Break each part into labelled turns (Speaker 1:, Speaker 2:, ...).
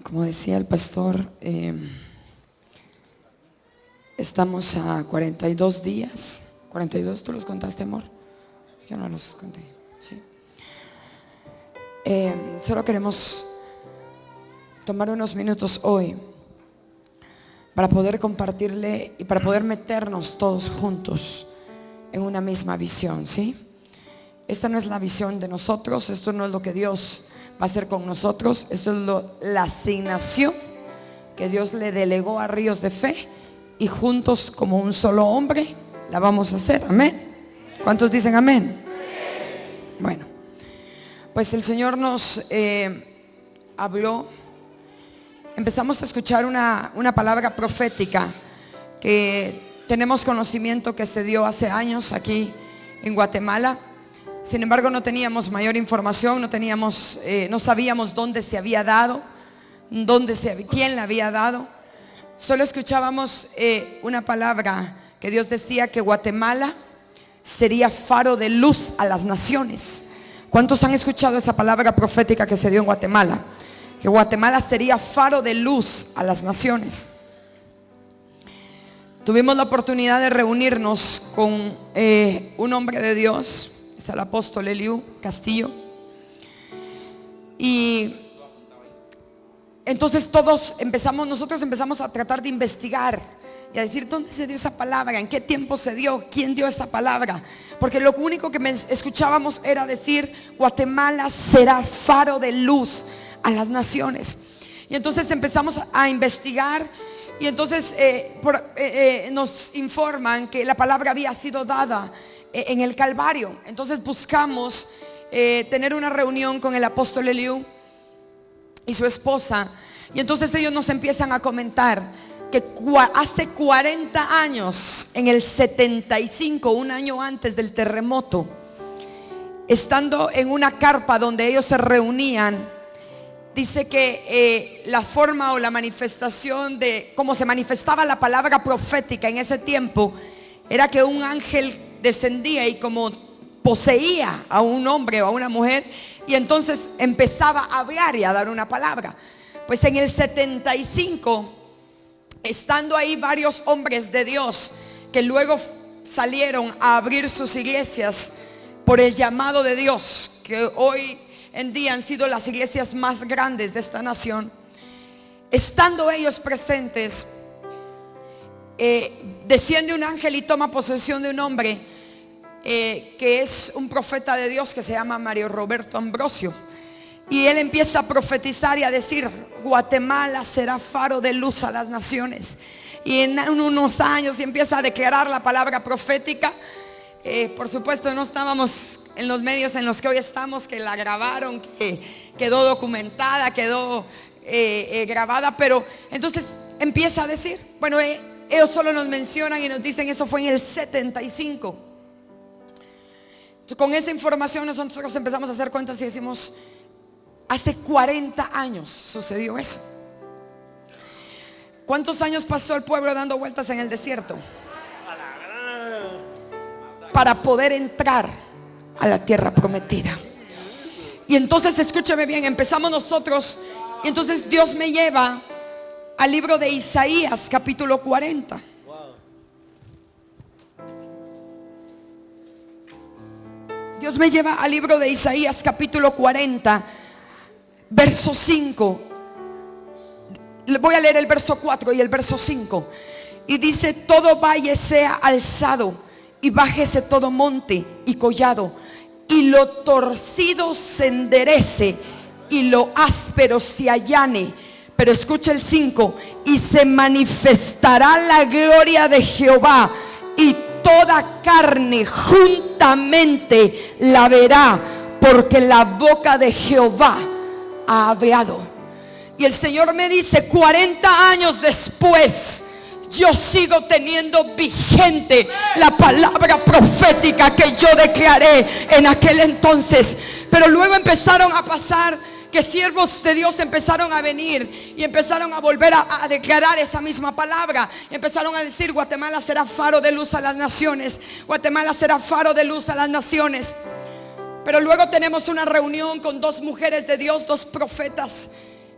Speaker 1: Como decía el pastor, estamos a 42 días. 42, ¿tú los contaste, amor? Yo no los conté, sí. Solo queremos tomar unos minutos hoy para poder compartirle y para poder meternos todos juntos en una misma visión, ¿sí? Esta no es la visión de nosotros, esto no es lo que Dios va a hacer con nosotros, esto es la asignación que Dios le delegó a Ríos de Fe, y juntos como un solo hombre la vamos a hacer, amén. ¿Cuántos dicen amén? Bueno, pues el Señor nos habló. Empezamos a escuchar una palabra profética que tenemos conocimiento que se dio hace años aquí en Guatemala. Sin embargo, no teníamos mayor información, no sabíamos dónde se había dado, quién la había dado. Solo escuchábamos una palabra que Dios decía que Guatemala sería faro de luz a las naciones. ¿Cuántos han escuchado esa palabra profética que se dio en Guatemala? Que Guatemala sería faro de luz a las naciones. Tuvimos la oportunidad de reunirnos con un hombre de Dios, es el apóstol Eliú Castillo. Y entonces nosotros empezamos a tratar de investigar y a decir dónde se dio esa palabra, en qué tiempo se dio, quién dio esa palabra. Porque lo único que escuchábamos era decir: Guatemala será faro de luz a las naciones. Y entonces empezamos a investigar. Y entonces nos informan que la palabra había sido dada en el Calvario. Entonces buscamos tener una reunión con el apóstol Eliú y su esposa. Y entonces ellos nos empiezan a comentar que hace 40 años, en el 75, un año antes del terremoto, estando en una carpa donde ellos se reunían, dice que la forma o la manifestación de cómo se manifestaba la palabra profética en ese tiempo era que un ángel descendía y como poseía a un hombre o a una mujer, y entonces empezaba a hablar y a dar una palabra. Pues en el 75, estando ahí varios hombres de Dios que luego salieron a abrir sus iglesias por el llamado de Dios, que hoy en día han sido las iglesias más grandes de esta nación, estando ellos presentes, desciende un ángel y toma posesión de un hombre que es un profeta de Dios que se llama Mario Roberto Ambrosio. Y él empieza a profetizar y a decir: Guatemala será faro de luz a las naciones. Y en unos años y empieza a declarar la palabra profética. Por supuesto no estábamos en los medios en los que hoy estamos, que la grabaron, que quedó documentada, quedó grabada. Pero entonces empieza a decir, bueno, ellos solo nos mencionan y nos dicen eso fue en el 75. Entonces, con esa información nosotros empezamos a hacer cuentas y decimos: hace 40 años sucedió eso. ¿Cuántos años pasó el pueblo dando vueltas en el desierto para poder entrar a la tierra prometida? Y entonces, escúchame bien, empezamos nosotros. Y entonces Dios me lleva al libro de Isaías, capítulo 40. Dios me lleva al libro de Isaías, capítulo 40, verso 5. Voy a leer el verso 4 y el verso 5. Y dice: todo valle sea alzado, y bájese todo monte y collado, y lo torcido se enderece, y lo áspero se allane. Pero escucha el 5: y se manifestará la gloria de Jehová, y toda carne juntamente la verá, porque la boca de Jehová ha hablado. Y el Señor me dice: 40 años después, yo sigo teniendo vigente la palabra profética que yo declaré en aquel entonces. Pero luego empezaron a pasar que siervos de Dios empezaron a venir y empezaron a volver a declarar esa misma palabra. Empezaron a decir: Guatemala será faro de luz a las naciones. Guatemala será faro de luz a las naciones. Pero luego tenemos una reunión con dos mujeres de Dios, dos profetas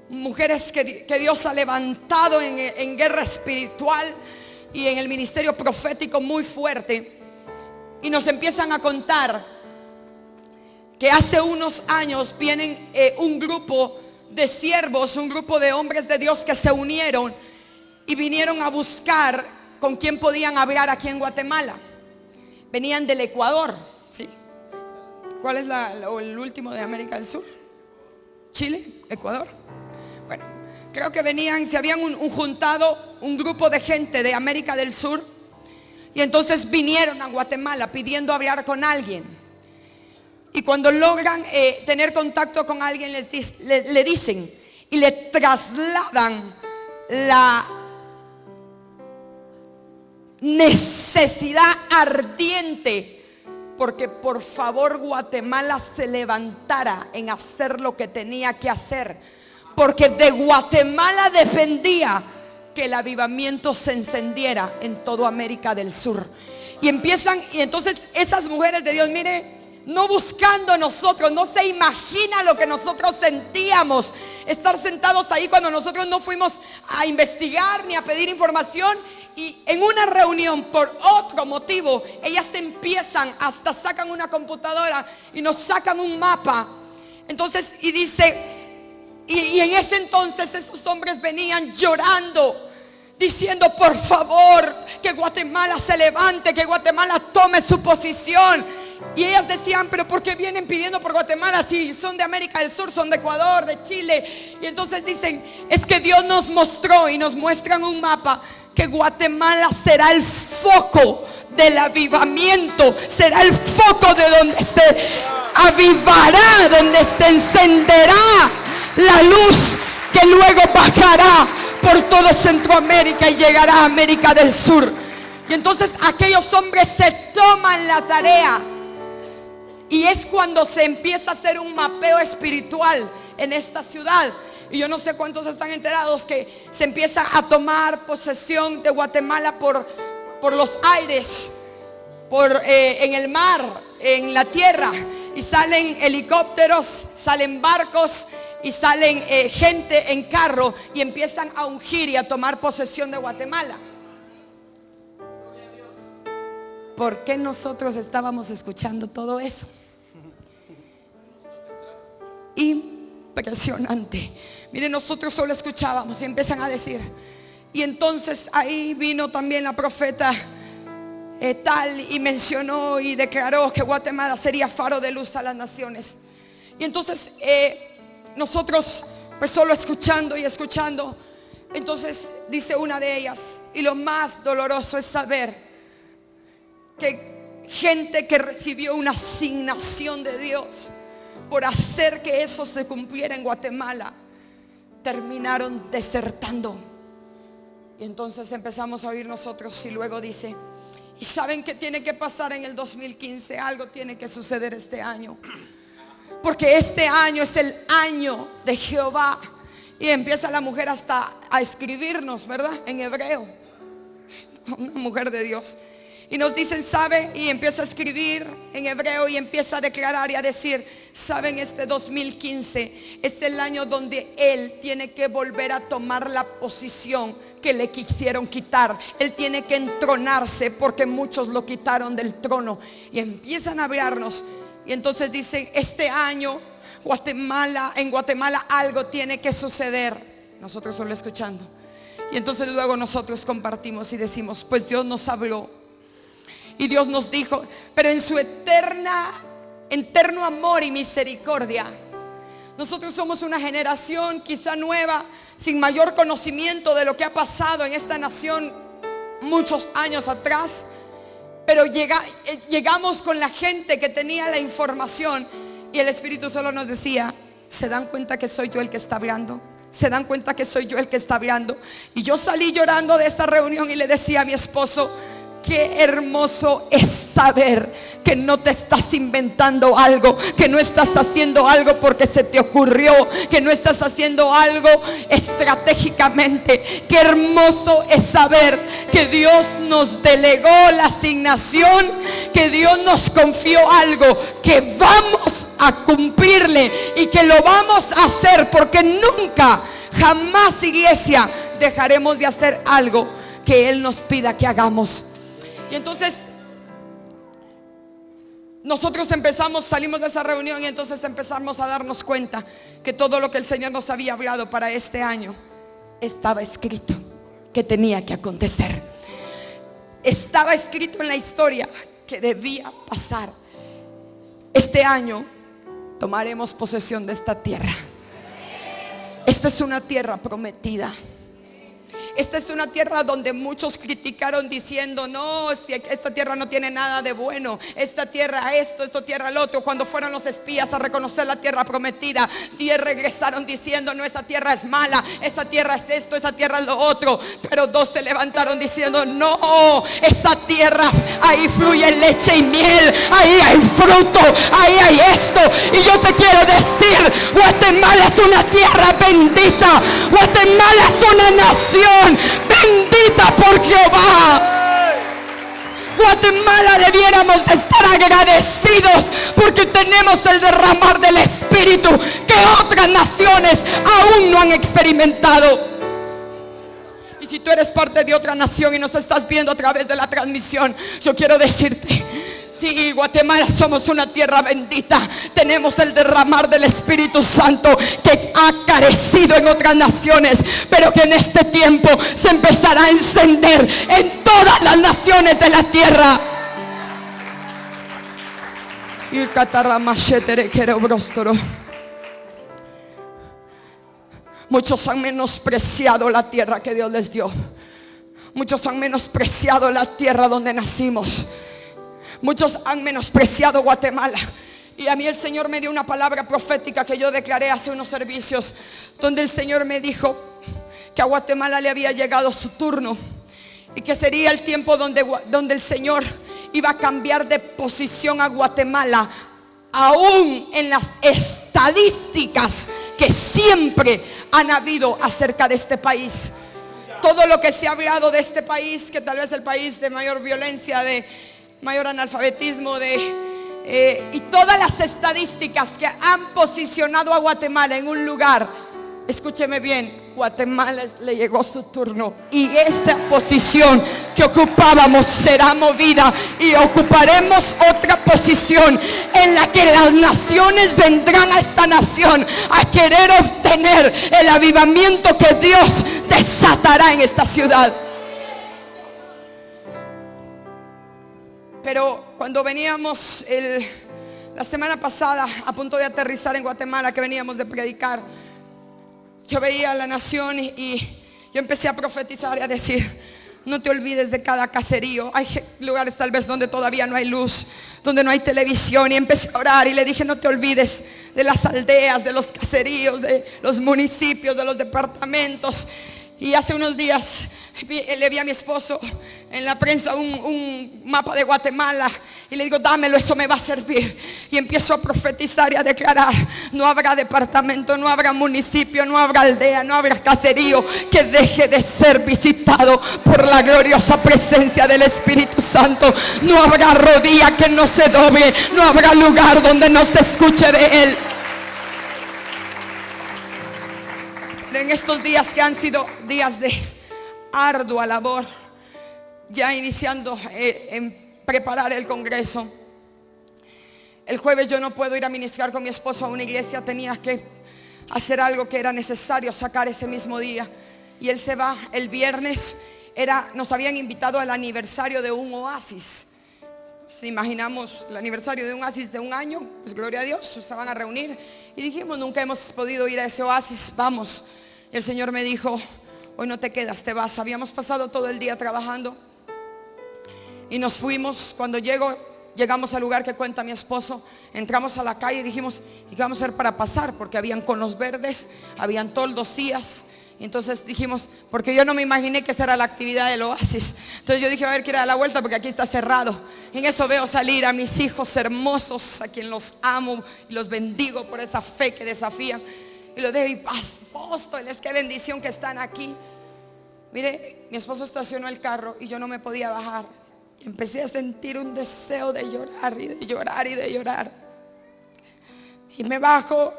Speaker 1: mujeres que Dios ha levantado en guerra espiritual y en el ministerio profético muy fuerte, y nos empiezan a contar que hace unos años vienen un grupo de siervos, un grupo de hombres de Dios que se unieron y vinieron a buscar con quién podían hablar aquí en Guatemala. Venían del Ecuador, ¿sí? ¿Cuál es el último de América del Sur? ¿Chile? ¿Ecuador? Bueno, creo que se habían juntado un grupo de gente de América del Sur, y entonces vinieron a Guatemala pidiendo hablar con alguien. Y cuando logran tener contacto con alguien, le dicen y le trasladan la necesidad ardiente, porque por favor Guatemala se levantara en hacer lo que tenía que hacer, porque de Guatemala dependía que el avivamiento se encendiera en toda América del Sur. Y entonces esas mujeres de Dios, mire, no buscando nosotros, no se imagina lo que nosotros sentíamos estar sentados ahí cuando nosotros no fuimos a investigar ni a pedir información. Y en una reunión, por otro motivo, ellas hasta sacan una computadora y nos sacan un mapa. Entonces, y dice, y en ese entonces esos hombres venían llorando, diciendo: por favor, que Guatemala se levante, que Guatemala tome su posición. Y ellas decían: pero ¿por qué vienen pidiendo por Guatemala si son de América del Sur, son de Ecuador, de Chile? Y entonces dicen: es que Dios nos mostró, y nos muestran un mapa, que Guatemala será el foco del avivamiento, será el foco de donde se avivará, donde se encenderá la luz que luego bajará por todo Centroamérica y llegará a América del Sur. Y entonces aquellos hombres se toman la tarea, y es cuando se empieza a hacer un mapeo espiritual en esta ciudad. Y yo no sé cuántos están enterados que se empieza a tomar posesión de Guatemala por los aires, en el mar, en la tierra. Y salen helicópteros, salen barcos y salen gente en carro, y empiezan a ungir y a tomar posesión de Guatemala. ¿Por qué nosotros estábamos escuchando todo eso? Impresionante. Miren, nosotros solo escuchábamos y empiezan a decir. Y entonces ahí vino también la profeta tal, y mencionó y declaró que Guatemala sería faro de luz a las naciones. Y entonces nosotros pues solo escuchando y escuchando. Entonces dice una de ellas: y lo más doloroso es saber que gente que recibió una asignación de Dios por hacer que eso se cumpliera en Guatemala, terminaron desertando. Y entonces empezamos a oír nosotros, y luego dice: ¿y saben qué tiene que pasar en el 2015? Algo tiene que suceder este año, porque este año es el año de Jehová. Y empieza la mujer hasta a escribirnos, ¿verdad? En hebreo, una mujer de Dios. Y nos dicen: ¿sabe? Y empieza a escribir en hebreo y empieza a declarar y a decir: ¿saben? Este 2015 es el año donde Él tiene que volver a tomar la posición que le quisieron quitar. Él tiene que entronarse, porque muchos lo quitaron del trono. Y empiezan a hablarnos. Y entonces dicen: este año en Guatemala algo tiene que suceder. Nosotros solo escuchando. Y entonces luego nosotros compartimos y decimos: pues Dios nos habló. Y Dios nos dijo, pero en su eterno amor y misericordia. Nosotros somos una generación quizá nueva, sin mayor conocimiento de lo que ha pasado en esta nación muchos años atrás. Pero llegamos con la gente que tenía la información, y el Espíritu solo nos decía: ¿se dan cuenta que soy yo el que está hablando? ¿Se dan cuenta que soy yo el que está hablando? Y yo salí llorando de esta reunión y le decía a mi esposo: qué hermoso es saber que no te estás inventando algo, que no estás haciendo algo porque se te ocurrió, que no estás haciendo algo estratégicamente. Qué hermoso es saber que Dios nos delegó la asignación, que Dios nos confió algo, que vamos a cumplirle y que lo vamos a hacer, porque nunca Jamás, iglesia, dejaremos de hacer algo que Él nos pida que hagamos. Y entonces nosotros salimos de esa reunión y entonces empezamos a darnos cuenta que todo lo que el Señor nos había hablado para este año estaba escrito, que tenía que acontecer. Estaba escrito en la historia que debía pasar. Este año tomaremos posesión de esta tierra. Esta es una tierra prometida. Esta es una tierra donde muchos criticaron diciendo: no, si esta tierra no tiene nada de bueno, esta tierra esto, esta tierra el otro. Cuando fueron los espías a reconocer la tierra prometida, 10 regresaron diciendo: no, esa tierra es mala, esa tierra es esto, esa tierra es lo otro. Pero 2 se levantaron diciendo: no, esa tierra, ahí fluye leche y miel, ahí hay fruto, ahí hay esto. Y yo te quiero decir, Guatemala es una tierra bendita. Guatemala es una nación bendita por Jehová. Guatemala debiéramos de estar agradecidos porque tenemos el derramar del Espíritu que otras naciones aún no han experimentado. Y si tú eres parte de otra nación y nos estás viendo a través de la transmisión, yo quiero decirte: sí, Guatemala somos una tierra bendita. Tenemos el derramar del Espíritu Santo que ha carecido en otras naciones, pero que en este tiempo se empezará a encender en todas las naciones de la tierra. Muchos han menospreciado la tierra que Dios les dio. Muchos han menospreciado la tierra donde nacimos. Muchos han menospreciado Guatemala. Y a mí el Señor me dio una palabra profética que yo declaré hace unos servicios, donde el Señor me dijo que a Guatemala le había llegado su turno y que sería el tiempo donde el Señor iba a cambiar de posición a Guatemala, aún en las estadísticas que siempre han habido acerca de este país. Todo lo que se ha hablado de este país, que tal vez es el país de mayor violencia, de mayor analfabetismo, y todas las estadísticas que han posicionado a Guatemala en un lugar, escúcheme bien, Guatemala le llegó su turno y esa posición que ocupábamos será movida y ocuparemos otra posición en la que las naciones vendrán a esta nación a querer obtener el avivamiento que Dios desatará en esta ciudad. Pero cuando veníamos la semana pasada a punto de aterrizar en Guatemala, que veníamos de predicar, yo veía a la nación y yo empecé a profetizar y a decir: no te olvides de cada caserío. Hay lugares tal vez donde todavía no hay luz, donde no hay televisión, y empecé a orar y le dije: no te olvides de las aldeas, de los caseríos, de los municipios, de los departamentos. Y hace unos días le vi a mi esposo en la prensa un mapa de Guatemala y le digo: dámelo, eso me va a servir. Y empiezo a profetizar y a declarar: no habrá departamento, no habrá municipio, no habrá aldea, no habrá caserío que deje de ser visitado por la gloriosa presencia del Espíritu Santo. No habrá rodilla que no se doble, no habrá lugar donde no se escuche de Él. En estos días que han sido días de ardua labor, ya iniciando en preparar el congreso, el jueves yo no puedo ir a ministrar con mi esposo a una iglesia, tenía que hacer algo que era necesario sacar ese mismo día, y él se va el viernes. Nos habían invitado al aniversario de un oasis. Si imaginamos el aniversario de un oasis de un año, pues gloria a Dios, se van a reunir y dijimos: nunca hemos podido ir a ese oasis, vamos. Y el Señor me dijo: hoy no te quedas, te vas. Habíamos pasado todo el día trabajando y nos fuimos. Cuando llegamos al lugar que cuenta mi esposo, entramos a la calle y dijimos: ¿y qué vamos a hacer para pasar? Porque habían conos verdes, habían toldos, sillas. Y entonces dijimos, porque yo no me imaginé que esa era la actividad del oasis. Entonces yo dije: a ver, quiero dar la vuelta porque aquí está cerrado. Y en eso veo salir a mis hijos hermosos, a quien los amo y los bendigo por esa fe que desafían. Y lo dejo: y apóstoles, qué bendición que están aquí. Mire, mi esposo estacionó el carro y yo no me podía bajar. Y empecé a sentir un deseo de llorar y de llorar y de llorar. Y me bajo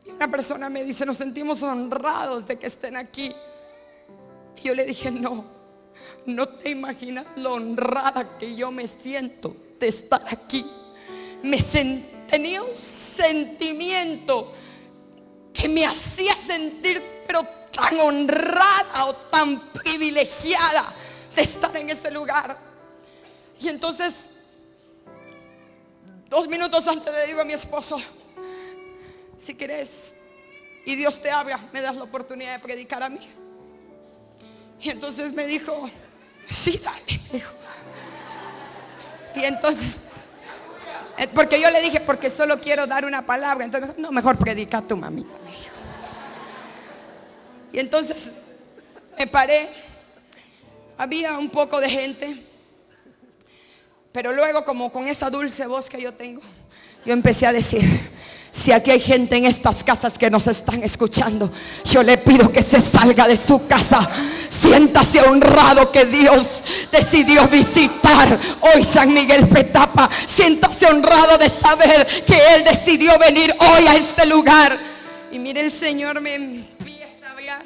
Speaker 1: Y una persona me dice: nos sentimos honrados de que estén aquí. Y yo le dije: no te imaginas lo honrada que yo me siento de estar aquí. Tenía un sentimiento que me hacía sentir pero tan honrada o tan privilegiada de estar en ese lugar. Y entonces, 2 minutos antes le digo a mi esposo: si quieres y Dios te habla, me das la oportunidad de predicar a mí. Y entonces me dijo: sí, dale, me dijo. Y entonces, porque yo le dije: porque solo quiero dar una palabra. Entonces me dijo: no, mejor predica tu mamita, me dijo. Y entonces me paré. Había un poco de gente, pero luego, como con esa dulce voz que yo tengo, yo empecé a decir: si aquí hay gente en estas casas que nos están escuchando, yo le pido que se salga de su casa. Siéntase honrado que Dios decidió visitar hoy San Miguel Petapa. Siéntase honrado de saber que Él decidió venir hoy a este lugar. Y mire, el Señor me empieza a hablar,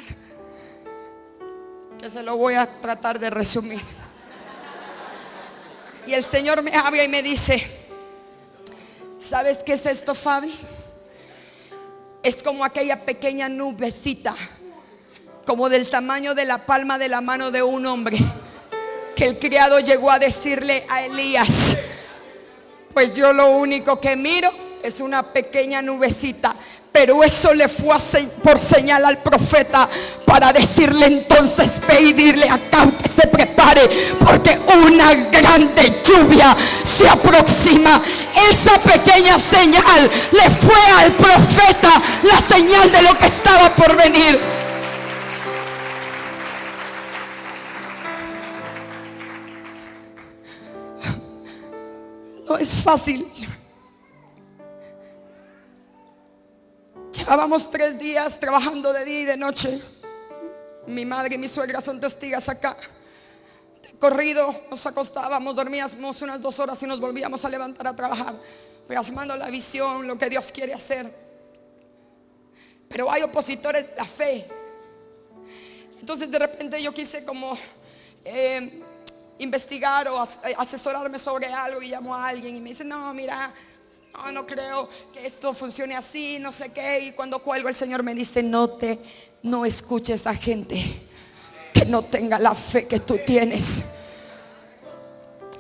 Speaker 1: que se lo voy a tratar de resumir. Y el Señor me habla y me dice: ¿sabes qué es esto, Fabi? Es como aquella pequeña nubecita, como del tamaño de la palma de la mano de un hombre, que el criado llegó a decirle a Elías: pues yo lo único que miro es una pequeña nubecita. Pero eso le fue por señal al profeta, para decirle: entonces ve y dile a Acab que se prepare, porque una grande lluvia se aproxima. Esa pequeña señal le fue al profeta la señal de lo que estaba por venir. No es fácil. Llevábamos 3 días trabajando de día y de noche. Mi madre y mi suegra son testigos acá. De corrido nos acostábamos, dormíamos unas 2 horas y nos volvíamos a levantar a trabajar, plasmando la visión, lo que Dios quiere hacer. Pero hay opositores de la fe. Entonces de repente yo quise como investigar o asesorarme sobre algo, y llamo a alguien y me dice: no, mira, no creo que esto funcione así, no sé qué. Y cuando cuelgo, el Señor me dice: no escuches a gente que no tenga la fe que tú tienes.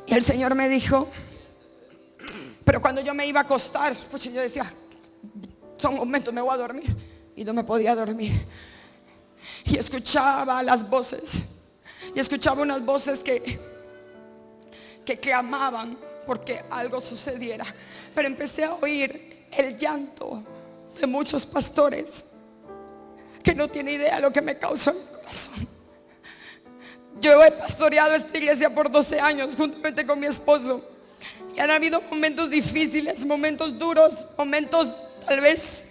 Speaker 1: Y el Señor me dijo, pero cuando yo me iba a acostar, pues yo decía: son momentos, me voy a dormir. Y no me podía dormir. Y escuchaba las voces, y escuchaba unas voces que clamaban porque algo sucediera. Pero empecé a oír el llanto de muchos pastores que no tienen idea de lo que me causó en mi corazón. Yo he pastoreado esta iglesia por 12 años juntamente con mi esposo, y han habido momentos difíciles, momentos duros, momentos tal vez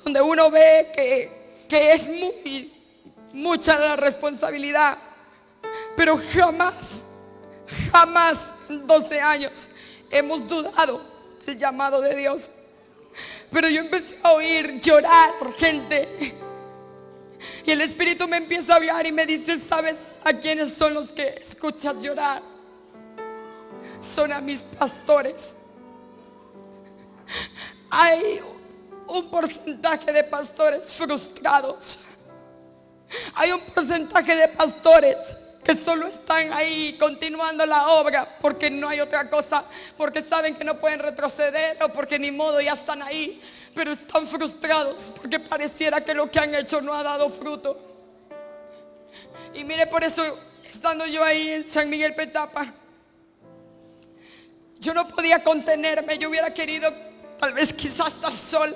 Speaker 1: donde uno ve que es mucha la responsabilidad. Pero jamás en 12 años hemos dudado del llamado de Dios. Pero yo empecé a oír llorar gente, y el Espíritu me empieza a hablar y me dice: ¿sabes a quiénes son los que escuchas llorar? Son a mis pastores. Hay un porcentaje de pastores frustrados. Hay un porcentaje de pastores que solo están ahí continuando la obra porque no hay otra cosa, porque saben que no pueden retroceder, o porque ni modo, ya están ahí, pero están frustrados porque pareciera que lo que han hecho no ha dado fruto. Y mire, por eso, estando yo ahí en San Miguel Petapa, yo no podía contenerme. Yo hubiera querido tal vez quizás estar sola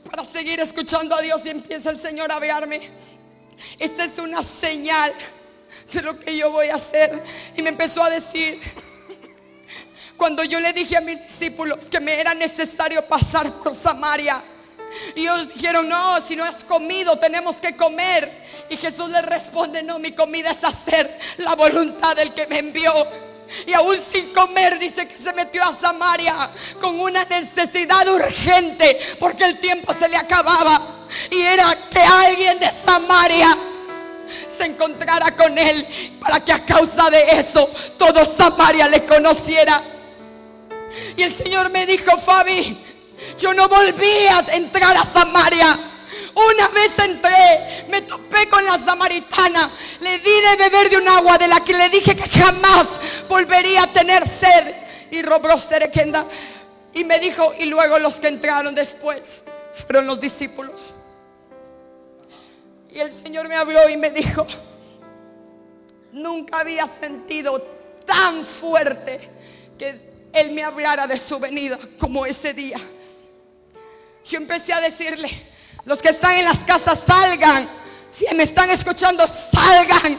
Speaker 1: para seguir escuchando a Dios, y empieza el Señor a hablarme: esta es una señal de lo que yo voy a hacer. Y me empezó a decir: cuando yo le dije a mis discípulos que me era necesario pasar por Samaria, y ellos dijeron: no, si no has comido, tenemos que comer. Y Jesús les responde: no, mi comida es hacer la voluntad del que me envió. Y aún sin comer dice que se metió a Samaria con una necesidad urgente, porque el tiempo se le acababa. Y era que alguien de Samaria se encontrara con él, para que a causa de eso todo Samaria le conociera. Y el Señor me dijo: Fabi, yo no volví a entrar a Samaria. Una vez entré, me topé con la samaritana, le di de beber de un agua de la que le dije que jamás volvería a tener sed. Y Robrosterekenda, y me dijo, y luego los que entraron después fueron los discípulos. Y el Señor me habló y me dijo: nunca había sentido tan fuerte que Él me hablara de su venida como ese día. Yo empecé a decirle: los que están en las casas, salgan. Si me están escuchando, salgan.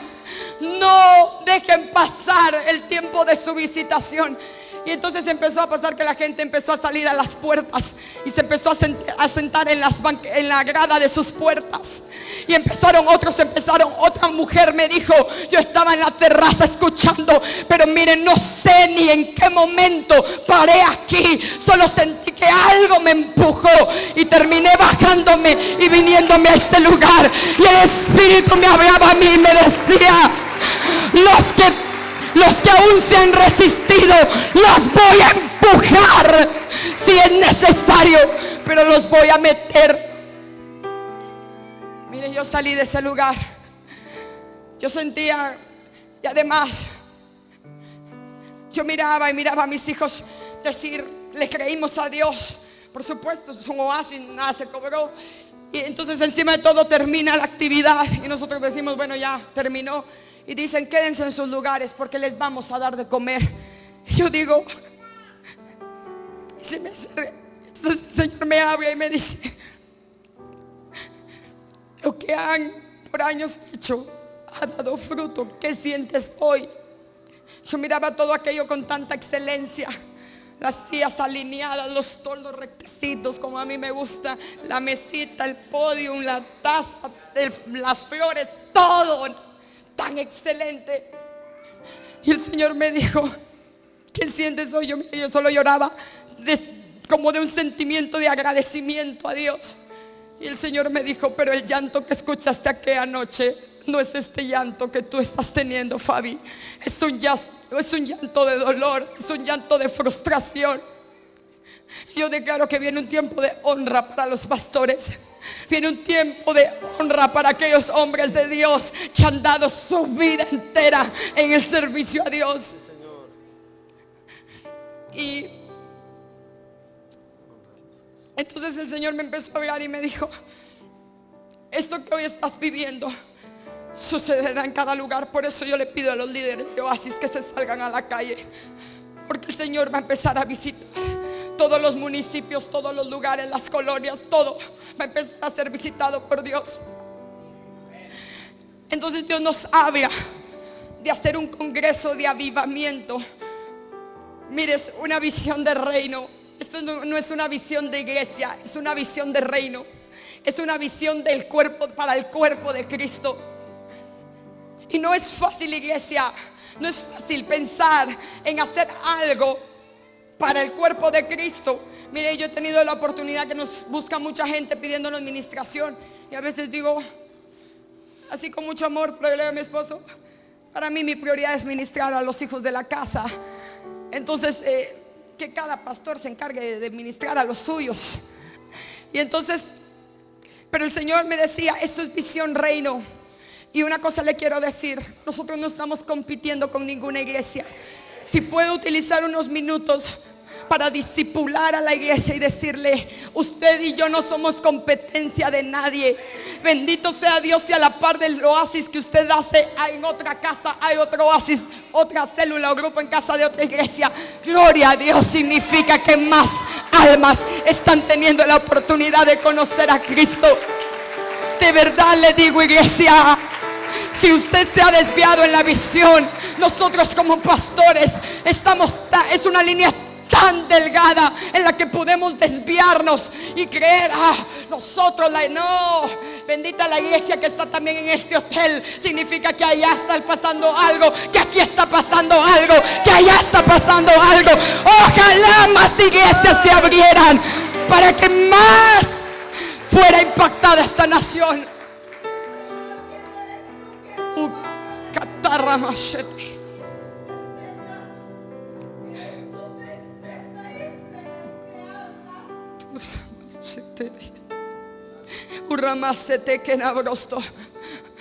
Speaker 1: No dejen pasar el tiempo de su visitación. Y entonces empezó a pasar que la gente empezó a salir a las puertas y se empezó a sentar en la grada de sus puertas. Y otra mujer me dijo: yo estaba en la terraza escuchando, pero miren, no sé ni en qué momento paré aquí, solo sentí que algo me empujó y terminé bajándome y viniéndome a este lugar. Y el Espíritu me hablaba a mí y me decía: los que aún se han resistido, los voy a empujar si es necesario, pero los voy a meter. Mire, yo salí de ese lugar, yo sentía, y además yo miraba a mis hijos decir: le creímos a Dios. Por supuesto, es un oasis, nada se cobró. Y entonces encima de todo termina la actividad y nosotros decimos: bueno, ya terminó. Y dicen: quédense en sus lugares porque les vamos a dar de comer. Y yo digo, y se me hace, entonces el Señor me habla y me dice: lo que han por años hecho ha dado fruto. ¿Qué sientes hoy? Yo miraba todo aquello con tanta excelencia, las sillas alineadas, los toldos rectecitos como a mí me gusta, la mesita, el podium, la taza, las flores, todo tan excelente. Y el Señor me dijo: ¿qué sientes hoy? Yo solo lloraba como de un sentimiento de agradecimiento a Dios. Y el Señor me dijo: pero el llanto que escuchaste aquella noche no es este llanto que tú estás teniendo, Fabi. Es un llanto de dolor, es un llanto de frustración. Yo declaro que viene un tiempo de honra para los pastores. Viene un tiempo de honra para aquellos hombres de Dios que han dado su vida entera en el servicio a Dios. Y entonces el Señor me empezó a hablar y me dijo: esto que hoy estás viviendo sucederá en cada lugar. Por eso yo le pido a los líderes de Oasis que se salgan a la calle, porque el Señor va a empezar a visitar todos los municipios, todos los lugares, las colonias, todo va a empezar a ser visitado por Dios. Entonces Dios nos habla de hacer un congreso de avivamiento. Mire, es una visión de reino. Esto no es una visión de iglesia, es una visión de reino. Es una visión del cuerpo, para el cuerpo de Cristo. Y no es fácil, iglesia. No es fácil pensar en hacer algo para el cuerpo de Cristo. Mire, yo he tenido la oportunidad que nos busca mucha gente pidiéndonos administración. Y a veces digo, así con mucho amor, pero yo le digo a mi esposo: para mí mi prioridad es ministrar a los hijos de la casa. Entonces, que cada pastor se encargue de ministrar a los suyos. Y entonces, pero el Señor me decía: esto es visión reino. Y una cosa le quiero decir: nosotros no estamos compitiendo con ninguna iglesia. Si puedo utilizar unos minutos para discipular a la iglesia y decirle: usted y yo no somos competencia de nadie. Bendito sea Dios, y a la par del oasis que usted hace, hay en otra casa, hay otro oasis, otra célula o grupo en casa de otra iglesia. Gloria a Dios significa que más almas están teniendo la oportunidad de conocer a Cristo. De verdad le digo, iglesia, si usted se ha desviado en la visión, nosotros como pastores es una línea tan delgada en la que podemos desviarnos y creer, nosotros no. Bendita la iglesia que está también en este hotel. Significa que allá está pasando algo, que aquí está pasando algo, que allá está pasando algo. Ojalá más iglesias se abrieran para que más fuera impactada esta nación. Catarra machete.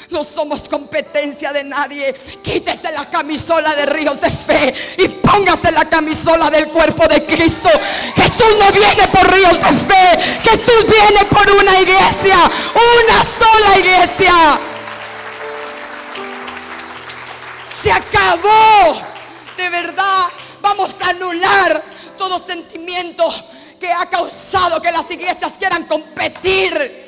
Speaker 1: No somos competencia de nadie. Quítese la camisola de Ríos de Fe y póngase la camisola del cuerpo de Cristo. Jesús no viene por Ríos de Fe. Jesús viene por una iglesia, una sola iglesia. Se acabó. De verdad, vamos a anular todo sentimiento que ha causado que las iglesias quieran competir.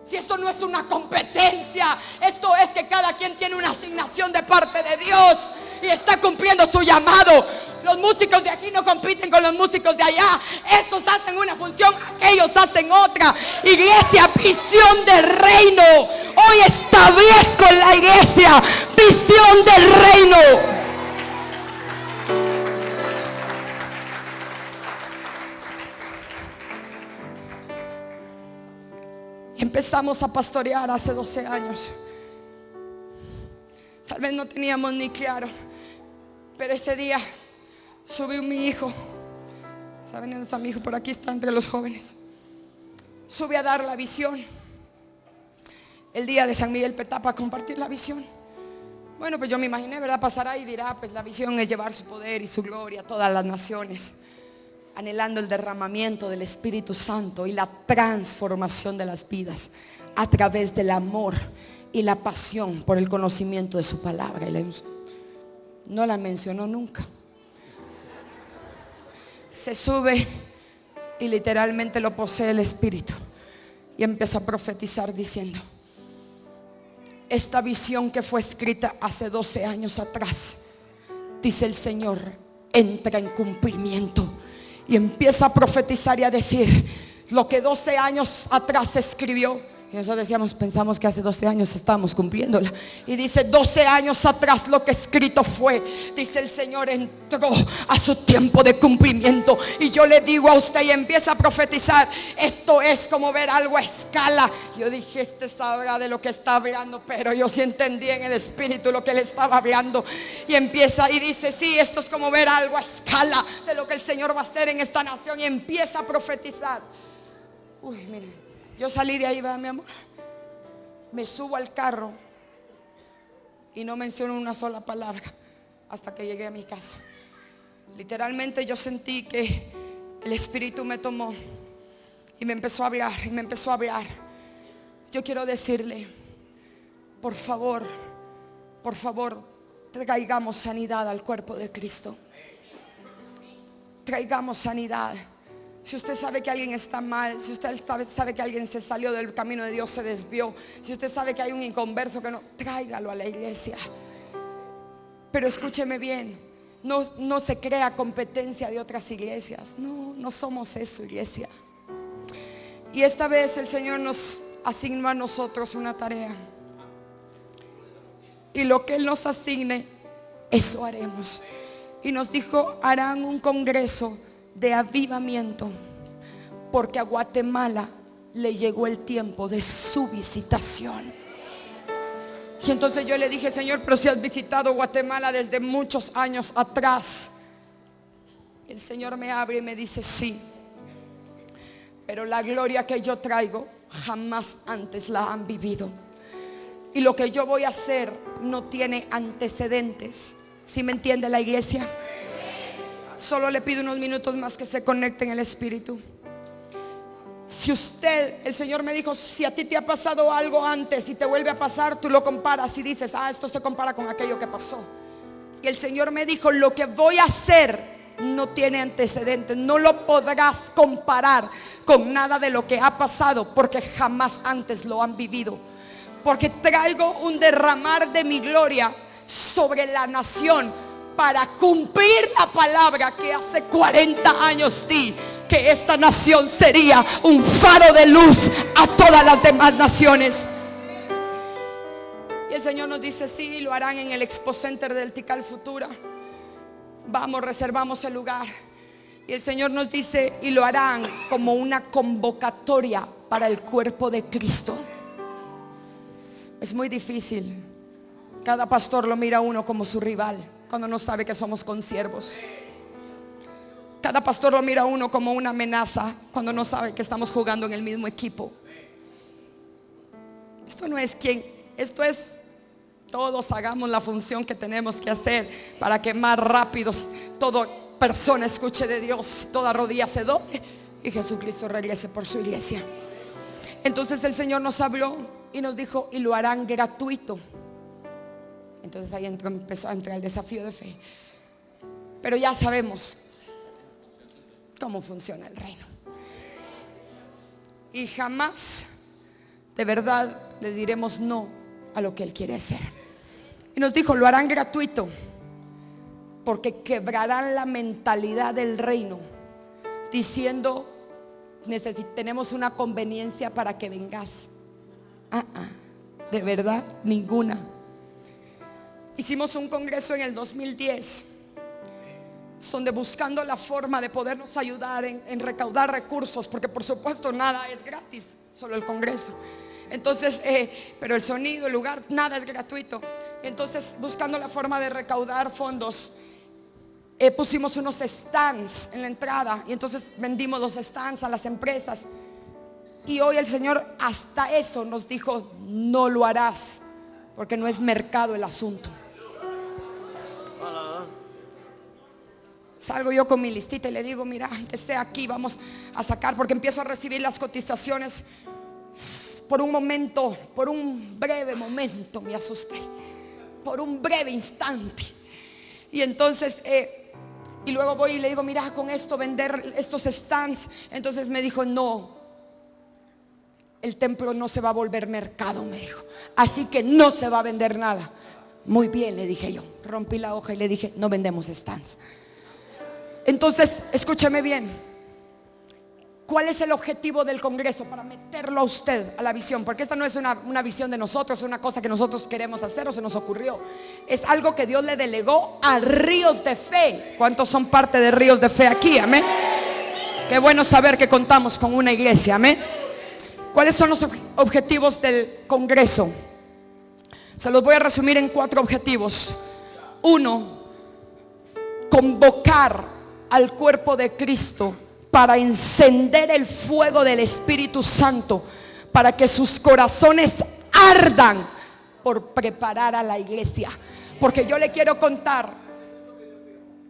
Speaker 1: Si esto no es una competencia, esto es que cada quien tiene una asignación de parte de Dios y está cumpliendo su llamado. Los músicos de aquí no compiten con los músicos de allá. Estos hacen una función, aquellos hacen otra. Iglesia, visión del reino. Hoy establezco en la iglesia visión del reino. Empezamos a pastorear hace 12 años. Tal vez no teníamos ni claro, pero ese día subió mi hijo. ¿Saben dónde está mi hijo? Por aquí está entre los jóvenes. Sube a dar la visión el día de San Miguel Petapa, a compartir la visión. Bueno, pues yo me imaginé, ¿verdad? Pasará y dirá, pues la visión es llevar su poder y su gloria a todas las naciones, anhelando el derramamiento del Espíritu Santo y la transformación de las vidas a través del amor y la pasión por el conocimiento de su palabra. Y no la mencionó nunca. Se sube y literalmente lo posee el Espíritu y empieza a profetizar diciendo: esta visión que fue escrita hace 12 años atrás, dice el Señor, entra en cumplimiento. Y empieza a profetizar y a decir lo que 12 años atrás se escribió. Y nosotros pensamos que hace 12 años estábamos cumpliéndola. Y dice, 12 años atrás lo que escrito fue, dice el Señor, entró a su tiempo de cumplimiento. Y yo le digo a usted, y empieza a profetizar, esto es como ver algo a escala. Yo dije, este sabrá de lo que está hablando, pero yo sí entendí en el Espíritu lo que él estaba hablando. Y empieza y dice, sí, esto es como ver algo a escala de lo que el Señor va a hacer en esta nación. Y empieza a profetizar. Uy, miren, yo salí de ahí, ¿verdad, mi amor? Me subo al carro y no menciono una sola palabra hasta que llegué a mi casa. Literalmente yo sentí que el Espíritu me tomó y me empezó a hablar y me empezó a hablar. Yo quiero decirle, por favor, traigamos sanidad al cuerpo de Cristo. Traigamos sanidad. Si usted sabe que alguien está mal, si usted sabe que alguien se salió del camino de Dios, se desvió, si usted sabe que hay un inconverso que no, tráigalo a la iglesia. Pero escúcheme bien, no se crea competencia de otras iglesias. No somos eso, iglesia. Y esta vez el Señor nos asignó a nosotros una tarea. Y lo que Él nos asigne, eso haremos. Y nos dijo, harán un congreso de avivamiento, porque a Guatemala le llegó el tiempo de su visitación. Y entonces yo le dije, Señor, pero si has visitado Guatemala desde muchos años atrás. Y el Señor me abre y me dice, sí, pero la gloria que yo traigo jamás antes la han vivido. Y lo que yo voy a hacer no tiene antecedentes. ¿Sí me entiende la iglesia? Solo le pido unos minutos más que se conecte en el Espíritu. Si usted, el Señor me dijo, si a ti te ha pasado algo antes y te vuelve a pasar, tú lo comparas y dices, esto se compara con aquello que pasó. Y el Señor me dijo, lo que voy a hacer no tiene antecedentes, no lo podrás comparar con nada de lo que ha pasado, porque jamás antes lo han vivido. Porque traigo un derramar de mi gloria sobre la nación, para cumplir la palabra que hace 40 años di, que esta nación sería un faro de luz a todas las demás naciones. Y el Señor nos dice: sí, lo harán en el Expo Center del Tikal Futura. Vamos, reservamos el lugar. Y el Señor nos dice: y lo harán como una convocatoria para el cuerpo de Cristo. Es muy difícil. Cada pastor lo mira a uno como su rival cuando no sabe que somos consiervos. Cada pastor lo mira a uno como una amenaza cuando no sabe que estamos jugando en el mismo equipo. Esto no es esto es todos hagamos la función que tenemos que hacer para que más rápido toda persona escuche de Dios, toda rodilla se doble y Jesucristo regrese por su iglesia. Entonces el Señor nos habló y nos dijo: y lo harán gratuito. Entonces ahí empezó a entrar el desafío de fe. Pero ya sabemos cómo funciona el reino. Y jamás de verdad le diremos no a lo que Él quiere hacer. Y nos dijo: lo harán gratuito, porque quebrarán la mentalidad del reino, diciendo: tenemos una conveniencia para que vengas. De verdad, ninguna. Hicimos un congreso en el 2010, donde buscando la forma de podernos ayudar en recaudar recursos, porque por supuesto nada es gratis, solo el congreso. Entonces, pero el sonido, el lugar, nada es gratuito. Entonces, buscando la forma de recaudar fondos, pusimos unos stands en la entrada. Y entonces vendimos los stands a las empresas. Y hoy el Señor hasta eso nos dijo: no lo harás, porque no es mercado el asunto. Salgo yo con mi listita y le digo: mira, que esté aquí, vamos a sacar, porque empiezo a recibir las cotizaciones. Por un momento, por un breve momento me asusté, por un breve instante. Y entonces y luego voy y le digo: mira, con esto vender estos stands. Entonces me dijo: no, el templo no se va a volver mercado, me dijo, así que no se va a vender nada. Muy bien, le dije yo. Rompí la hoja y le dije: no vendemos stands. Entonces, escúcheme bien. ¿Cuál es el objetivo del congreso? Para meterlo a usted a la visión, porque esta no es una visión de nosotros, es una cosa que nosotros queremos hacer o se nos ocurrió. Es algo que Dios le delegó a Ríos de Fe. ¿Cuántos son parte de Ríos de Fe aquí? Amén. Qué bueno saber que contamos con una iglesia. Amén. ¿Cuáles son los objetivos del congreso? Se los voy a resumir en 4 objetivos. 1, convocar al cuerpo de Cristo para encender el fuego del Espíritu Santo, para que sus corazones ardan por preparar a la iglesia. Porque yo le quiero contar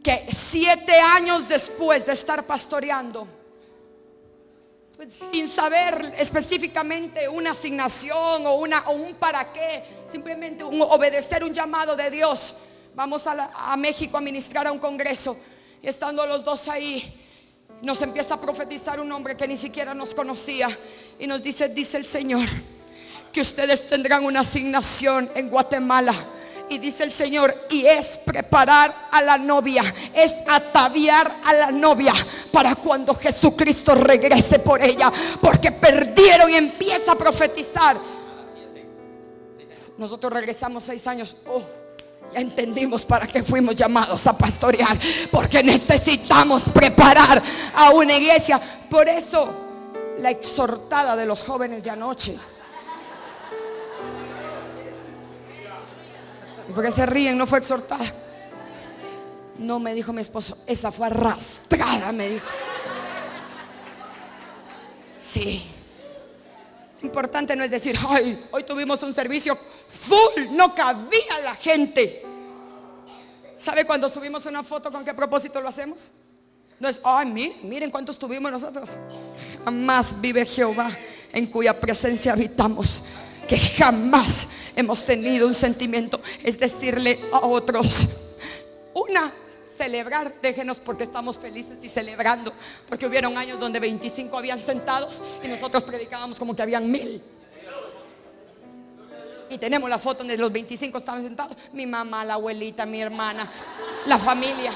Speaker 1: que 7 años después de estar pastoreando, pues, sin saber específicamente una asignación o un para qué, simplemente obedecer un llamado de Dios, vamos a México a ministrar a un congreso. Y estando los dos ahí, nos empieza a profetizar un hombre que ni siquiera nos conocía. Y nos dice: dice el Señor que ustedes tendrán una asignación en Guatemala. Y dice el Señor, y es preparar a la novia, es ataviar a la novia para cuando Jesucristo regrese por ella, porque perdieron. Y empieza a profetizar. Nosotros regresamos 6 años. Ya entendimos para qué fuimos llamados a pastorear, porque necesitamos preparar a una iglesia. Por eso la exhortada de los jóvenes de anoche. ¿Y por qué se ríen? No fue exhortada. No, me dijo mi esposo, esa fue arrastrada, me dijo. Sí. Lo importante no es decir: ay, hoy tuvimos un servicio full, no cabía la gente. ¿Sabe cuando subimos una foto con qué propósito lo hacemos? No es: ay, miren cuántos tuvimos nosotros. Jamás vive Jehová, en cuya presencia habitamos, que jamás hemos tenido un sentimiento, es decirle a otros: celebrar, déjenos, porque estamos felices y celebrando, porque hubieron años donde 25 habían sentados y nosotros predicábamos como que habían 1000. Y tenemos la foto donde los 25 estaban sentados, mi mamá, la abuelita, mi hermana. la familia.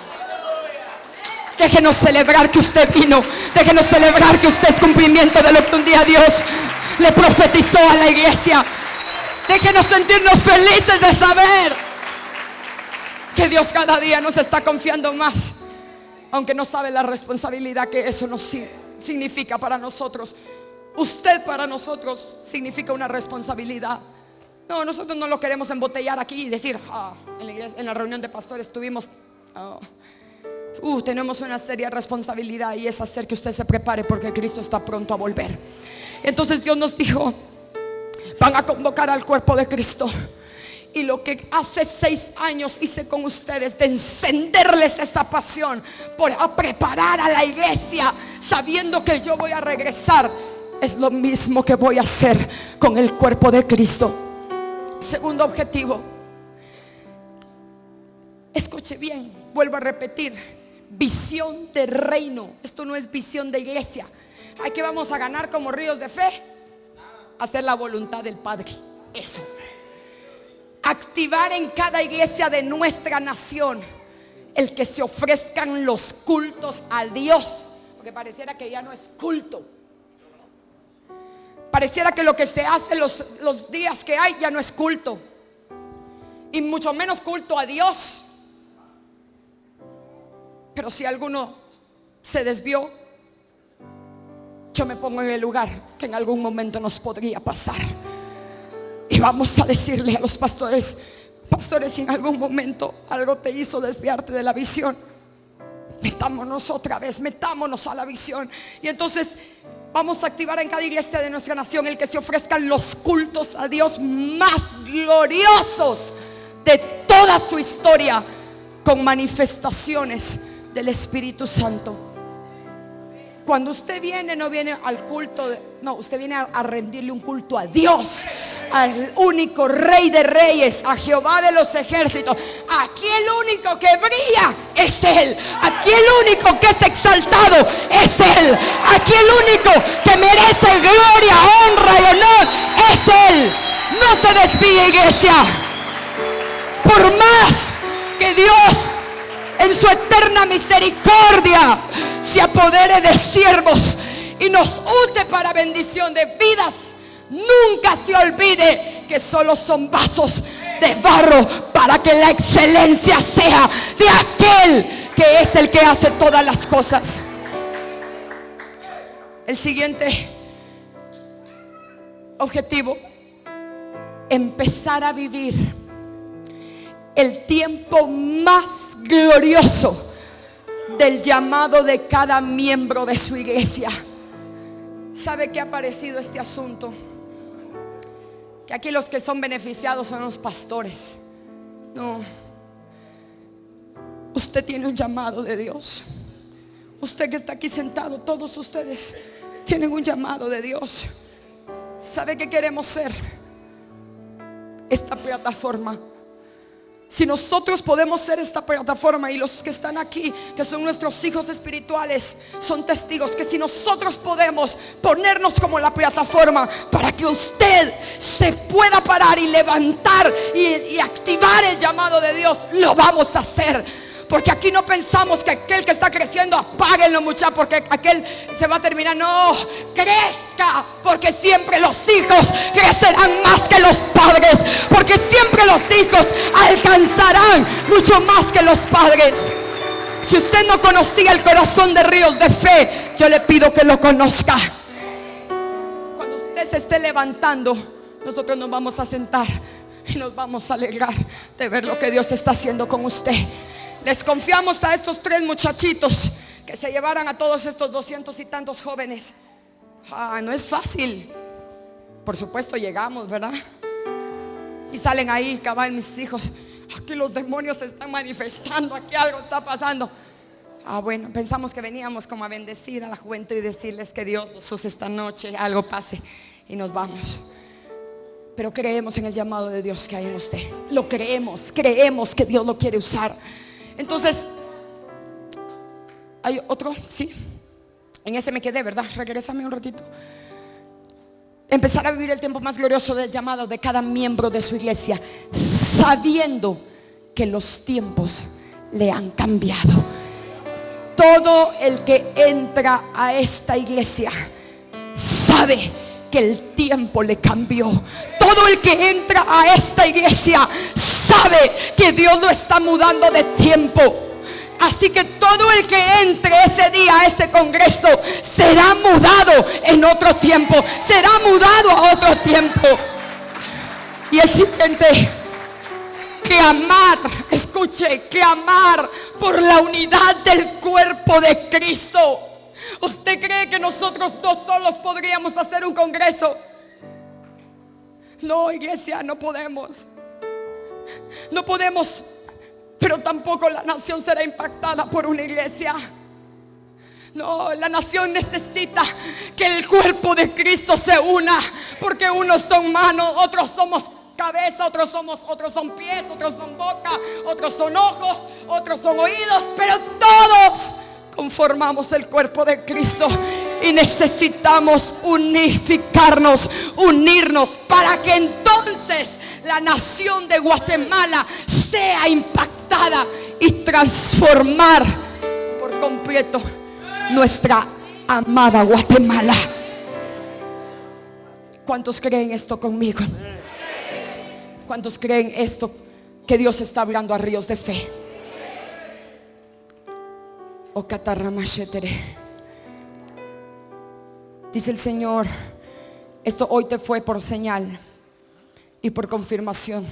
Speaker 1: Déjenos celebrar que usted vino. Déjenos celebrar que usted es cumplimiento de lo que un día Dios le profetizó a la iglesia. Déjenos sentirnos felices de saber que Dios cada día nos está confiando más, aunque no sabe la responsabilidad que eso nos significa para nosotros. Usted para nosotros significa una responsabilidad. No, nosotros no lo queremos embotellar aquí y decir, en la iglesia, en la reunión de pastores tuvimos, tenemos una seria responsabilidad, y es hacer que usted se prepare, porque Cristo está pronto a volver. Entonces Dios nos dijo, van a convocar al cuerpo de Cristo. Y lo que hace 6 años hice con ustedes, de encenderles esa pasión por preparar a la iglesia, sabiendo que yo voy a regresar, es lo mismo que voy a hacer con el cuerpo de Cristo. Segundo objetivo, escuche bien, vuelvo a repetir, visión de reino. Esto no es visión de iglesia. ¿Ay, que vamos a ganar como ríos de fe? Hacer la voluntad del Padre. Eso. Activar en cada iglesia de nuestra nación el que se ofrezcan los cultos a Dios, porque pareciera que ya no es culto. Pareciera que lo que se hace los días que hay ya no es culto, y mucho menos culto a Dios. Pero si alguno se desvió, yo me pongo en el lugar que en algún momento nos podría pasar, y vamos a decirle a los pastores: pastores, si en algún momento algo te hizo desviarte de la visión, metámonos otra vez, metámonos a la visión. Y entonces vamos a activar en cada iglesia de nuestra nación el que se ofrezcan los cultos a Dios más gloriosos de toda su historia, con manifestaciones del Espíritu Santo. Cuando usted viene, no viene al culto no, usted viene a rendirle un culto a Dios, al único Rey de Reyes, a Jehová de los ejércitos. Aquí el único que brilla es Él. Aquí el único que es exaltado es Él. Aquí el único que merece gloria, honra y honor es Él. No se desvíe, iglesia. Por más que Dios en su eterna misericordia se apodere de siervos y nos use para bendición de vidas, nunca se olvide que solo son vasos de barro, para que la excelencia sea de aquel que es el que hace todas las cosas. El siguiente objetivo: empezar a vivir el tiempo más glorioso del llamado de cada miembro de su iglesia. ¿Sabe qué ha parecido este asunto? Que aquí los que son beneficiados son los pastores. No, usted tiene un llamado de Dios. Usted que está aquí sentado, todos ustedes tienen un llamado de Dios. ¿Sabe qué queremos ser? Esta plataforma. Si nosotros podemos ser esta plataforma, y los que están aquí, que son nuestros hijos espirituales, son testigos que si nosotros podemos ponernos como la plataforma para que usted se pueda parar y levantar y activar el llamado de Dios, lo vamos a hacer. Porque aquí no pensamos que aquel que está creciendo, apáguenlo, muchachos, porque aquel se va a terminar. No, crezca, porque siempre los hijos crecerán más que los padres, porque siempre los hijos alcanzarán mucho más que los padres. Si usted no conocía el corazón de Ríos de Fe, yo le pido que lo conozca. Cuando usted se esté levantando, nosotros nos vamos a sentar y nos vamos a alegrar de ver lo que Dios está haciendo con usted. Les confiamos a estos 3 muchachitos que se llevaran a todos estos 200 y tantos jóvenes. No es fácil. Por supuesto llegamos, ¿verdad? Y salen ahí, cabal, mis hijos: aquí los demonios se están manifestando, aquí algo está pasando. Bueno, pensamos que veníamos como a bendecir a la juventud y decirles que Dios los use esta noche, algo pase, y nos vamos. Pero creemos en el llamado de Dios que hay en usted. Lo creemos, creemos que Dios lo quiere usar. Entonces, ¿hay otro? Sí, en ese me quedé, ¿verdad? Regrésame un ratito. Empezar a vivir el tiempo más glorioso del llamado de cada miembro de su iglesia, sabiendo que los tiempos le han cambiado. Todo el que entra a esta iglesia sabe que el tiempo le cambió. Todo el que entra a esta iglesia sabe que Dios lo está mudando de tiempo. Así que todo el que entre ese día a ese congreso será mudado en otro tiempo, será mudado a otro tiempo. Y el siguiente: clamar, escuche, clamar por la unidad del cuerpo de Cristo. ¿Usted cree que nosotros dos solos podríamos hacer un congreso? No, iglesia, no podemos. No podemos. Pero tampoco la nación será impactada por una iglesia. No, la nación necesita que el cuerpo de Cristo se una, porque unos son manos, otros somos cabeza, otros son pies, otros son boca, otros son ojos, otros son oídos, pero todos conformamos el cuerpo de Cristo y necesitamos unificarnos, unirnos, para que entonces la nación de Guatemala sea impactada y transformar por completo nuestra amada Guatemala. ¿Cuántos creen esto conmigo? ¿Cuántos creen esto, que Dios está hablando a ríos de fe? O catarramashetere. Dice el Señor: esto hoy te fue por señal y por confirmación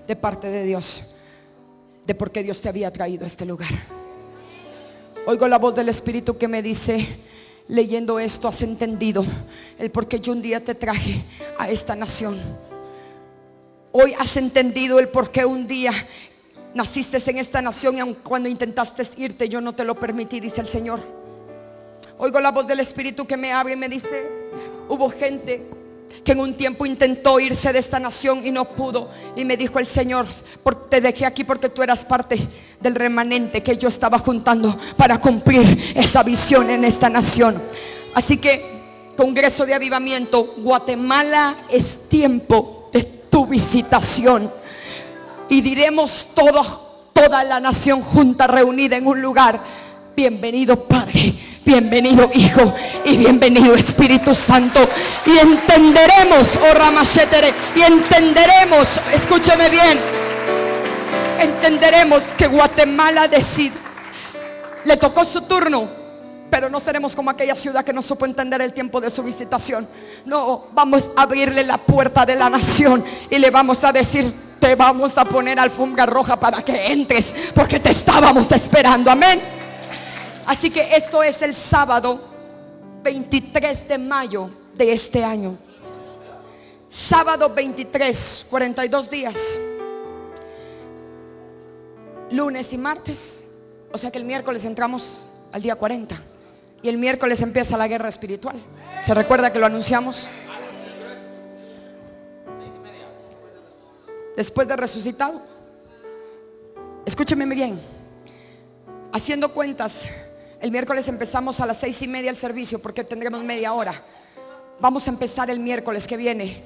Speaker 1: de parte de Dios, de por qué Dios te había traído a este lugar. Oigo la voz del Espíritu que me dice: leyendo esto has entendido el por qué yo un día te traje a esta nación. Hoy has entendido el por qué un día naciste en esta nación, y aun cuando intentaste irte, yo no te lo permití, dice el Señor. Oigo la voz del Espíritu que me habla y me dice: hubo gente que en un tiempo intentó irse de esta nación y no pudo, y me dijo el Señor: te dejé aquí porque tú eras parte del remanente que yo estaba juntando para cumplir esa visión en esta nación. Así que, Congreso de Avivamiento, Guatemala es tiempo de tu visitación. Y diremos toda la nación junta, reunida en un lugar: bienvenido Padre, bienvenido Hijo y bienvenido Espíritu Santo. Y entenderemos, oh Ramashetere, y entenderemos, escúcheme bien, entenderemos que Guatemala le tocó su turno, pero no seremos como aquella ciudad que no supo entender el tiempo de su visitación. No, vamos a abrirle la puerta de la nación y le vamos a decir: te vamos a poner alfombra roja para que entres, porque te estábamos esperando. Amén. Así que esto es el sábado 23 de mayo de este año. Sábado 23, 42 días, lunes y martes. O sea que el miércoles entramos al día 40. Y el miércoles empieza la guerra espiritual. ¿Se recuerda que lo anunciamos? Después de resucitado. Escúcheme bien. Haciendo cuentas, el miércoles empezamos a las 6:30 el servicio, porque tendremos media hora. Vamos a empezar el miércoles que viene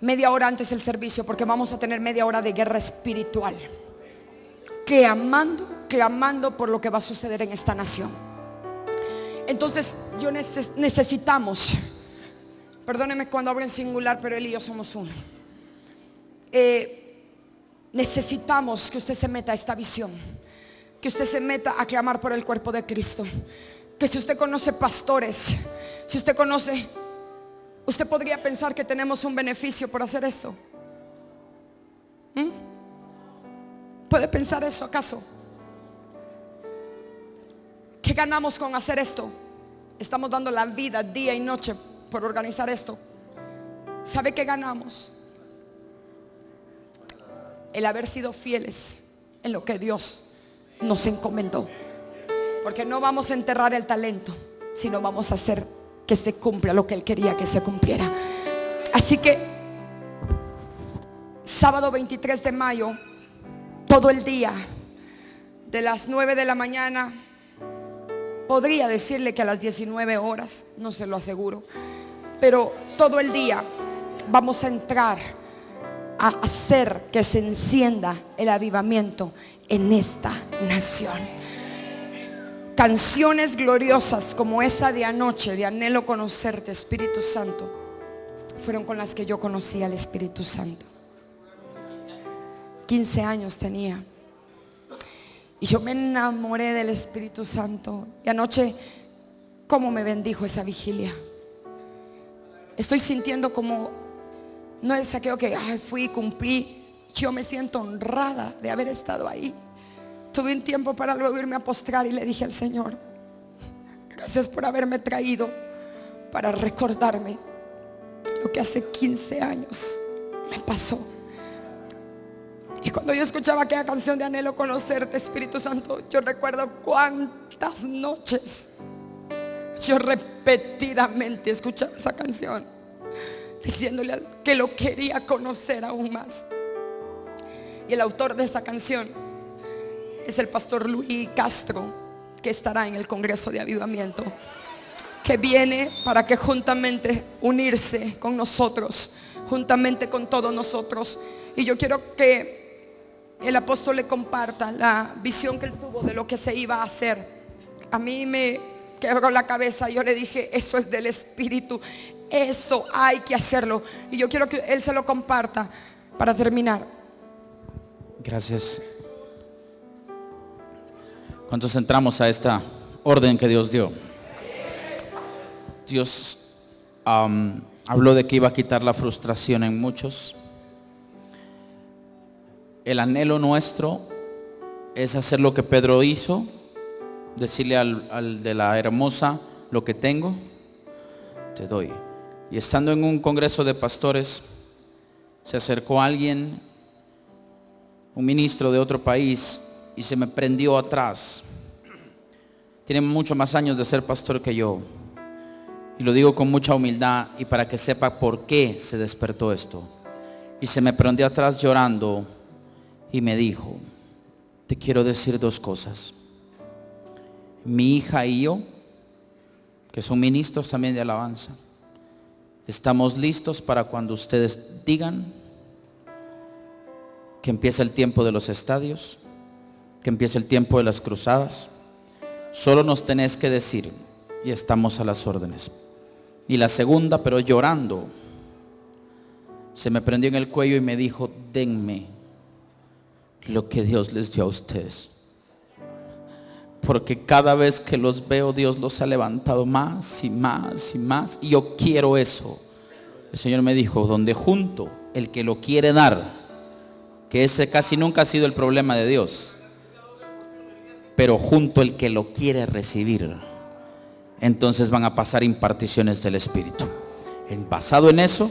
Speaker 1: media hora antes del servicio, porque vamos a tener media hora de guerra espiritual, clamando por lo que va a suceder en esta nación. Entonces necesitamos, perdóneme cuando hablo en singular, pero él y yo somos uno. Necesitamos que usted se meta a esta visión, que usted se meta a clamar por el cuerpo de Cristo. Que si usted conoce pastores, si usted conoce, usted podría pensar que tenemos un beneficio por hacer esto. ¿Puede pensar eso acaso? ¿Qué ganamos con hacer esto? Estamos dando la vida día y noche por organizar esto. ¿Sabe qué ganamos? El haber sido fieles en lo que Dios nos encomendó. Porque no vamos a enterrar el talento, sino vamos a hacer que se cumpla lo que Él quería que se cumpliera. Así que sábado 23 de mayo, todo el día, de las 9 de la mañana, podría decirle que a las 19 horas, no se lo aseguro, pero todo el día vamos a entrar a hacer que se encienda el avivamiento en esta nación. Canciones gloriosas como esa de anoche, de anhelo conocerte, Espíritu Santo, fueron con las que yo conocí al Espíritu Santo. 15 años tenía y yo me enamoré del Espíritu Santo. Y anoche, cómo me bendijo esa vigilia. Estoy sintiendo como, no es aquello que fui y cumplí. Yo me siento honrada de haber estado ahí. Tuve un tiempo para luego irme a postrar y le dije al Señor: gracias por haberme traído para recordarme lo que hace 15 años me pasó. Y cuando yo escuchaba aquella canción de anhelo conocerte, Espíritu Santo, yo recuerdo cuántas noches yo repetidamente escuchaba esa canción, diciéndole que lo quería conocer aún más. Y el autor de esa canción es el pastor Luis Castro, que estará en el Congreso de Avivamiento, que viene para que juntamente unirse con nosotros, juntamente con todos nosotros. Y yo quiero que el apóstol le comparta la visión que él tuvo de lo que se iba a hacer. A mí me quebró la cabeza. Yo le dije: eso es del Espíritu, eso hay que hacerlo. Y yo quiero que él se lo comparta para terminar.
Speaker 2: Gracias. ¿Cuántos entramos a esta orden que Dios dio? Dios habló de que iba a quitar la frustración en muchos. El anhelo nuestro es hacer lo que Pedro hizo, decirle al de la hermosa: lo que tengo te doy. Y estando en un congreso de pastores, se acercó alguien, un ministro de otro país, y se me prendió atrás. Tiene mucho más años de ser pastor que yo, y lo digo con mucha humildad y para que sepa por qué se despertó esto. Y se me prendió atrás llorando y me dijo: te quiero decir dos cosas. Mi hija y yo, que son ministros también de alabanza, estamos listos para cuando ustedes digan que empieza el tiempo de los estadios, que empieza el tiempo de las cruzadas. Solo nos tenés que decir y estamos a las órdenes. Y la segunda, pero llorando, se me prendió en el cuello y me dijo: denme lo que Dios les dio a ustedes, porque cada vez que los veo, Dios los ha levantado más y más y más, y yo quiero eso. El Señor me dijo: donde junto el que lo quiere dar, que ese casi nunca ha sido el problema de Dios, pero junto el que lo quiere recibir, entonces van a pasar imparticiones del Espíritu. Basado en eso,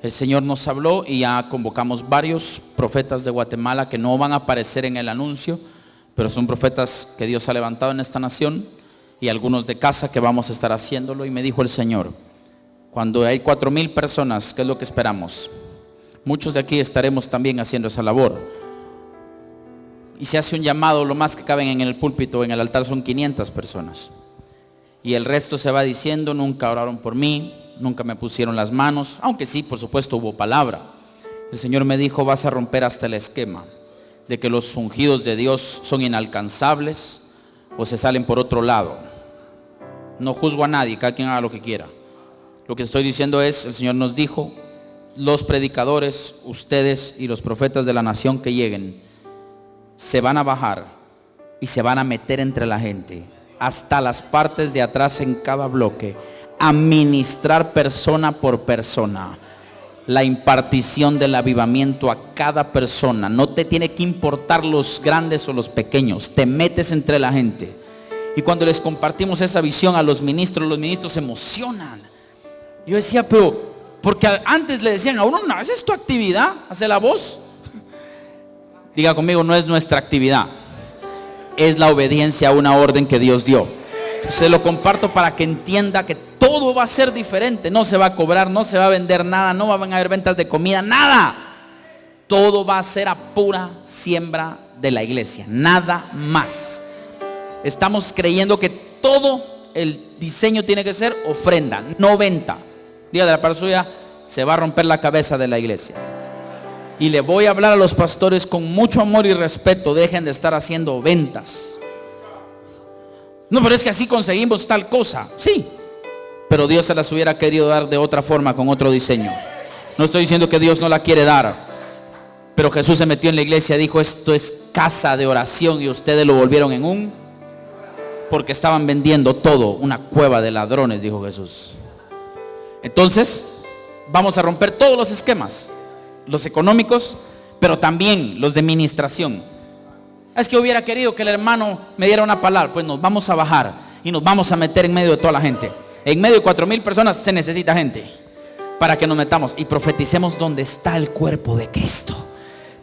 Speaker 2: el Señor nos habló y ya convocamos varios profetas de Guatemala que no van a aparecer en el anuncio, pero son profetas que Dios ha levantado en esta nación, y algunos de casa que vamos a estar haciéndolo. Y me dijo el Señor: cuando hay 4,000 personas, ¿qué es lo que esperamos? Muchos de aquí estaremos también haciendo esa labor. Y se hace un llamado, lo más que caben en el púlpito, en el altar son 500 personas. Y el resto se va diciendo: nunca oraron por mí, nunca me pusieron las manos, aunque sí, por supuesto, hubo palabra. El Señor me dijo: vas a romper hasta el esquema de que los ungidos de Dios son inalcanzables o se salen por otro lado. No juzgo a nadie, cada quien haga lo que quiera. Lo que estoy diciendo es, el Señor nos dijo: los predicadores, ustedes y los profetas de la nación que lleguen, se van a bajar y se van a meter entre la gente, hasta las partes de atrás en cada bloque, a ministrar persona por persona la impartición del avivamiento a cada persona. No te tiene que importar los grandes o los pequeños, te metes entre la gente. Y cuando les compartimos esa visión a los ministros se emocionan. Yo decía: pero, porque antes le decían a uno: no, esa es tu actividad, hace la voz. Diga conmigo: no es nuestra actividad, es la obediencia a una orden que Dios dio. Se lo comparto para que entienda que todo va a ser diferente. No se va a cobrar, no se va a vender nada, no van a haber ventas de comida, nada. Todo va a ser a pura siembra de la iglesia, nada más. Estamos creyendo que todo el diseño tiene que ser ofrenda, no venta. Diga de la persona suya: se va a romper la cabeza de la iglesia. Y le voy a hablar a los pastores con mucho amor y respeto. Dejen de estar haciendo ventas. No, pero es que así conseguimos tal cosa. Sí, pero Dios se las hubiera querido dar de otra forma, con otro diseño. No estoy diciendo que Dios no la quiere dar, pero Jesús se metió en la iglesia y dijo: esto es casa de oración, y ustedes lo volvieron porque estaban vendiendo todo, una cueva de ladrones, dijo Jesús. Entonces vamos a romper todos los esquemas, los económicos, pero también los de ministración. Es que hubiera querido que el hermano me diera una palabra. Pues nos vamos a bajar y nos vamos a meter en medio de toda la gente. En medio de 4,000 personas se necesita gente para que nos metamos y profeticemos donde está el cuerpo de Cristo,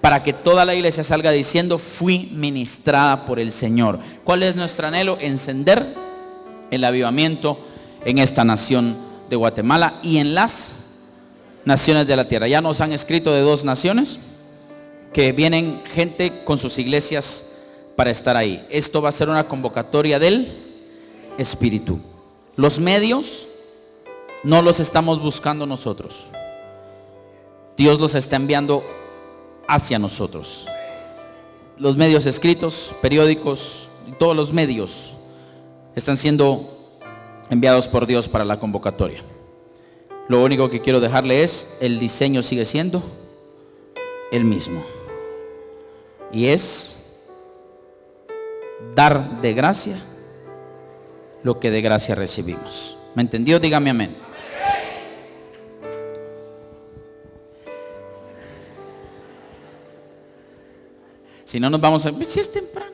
Speaker 2: para que toda la iglesia salga diciendo: fui ministrada por el Señor. ¿Cuál es nuestro anhelo? Encender el avivamiento en esta nación de Guatemala y en las naciones de la tierra. Ya nos han escrito de 2 naciones que vienen gente con sus iglesias para estar ahí. Esto va a ser una convocatoria del Espíritu. Los medios no los estamos buscando nosotros. Dios los está enviando hacia nosotros. Los medios escritos, periódicos y todos los medios están siendo enviados por Dios para la convocatoria. Lo único que quiero dejarle es: el diseño sigue siendo el mismo, y es dar de gracia lo que de gracia recibimos. ¿Me entendió? Dígame amén. Si no, nos vamos a... Si es temprano.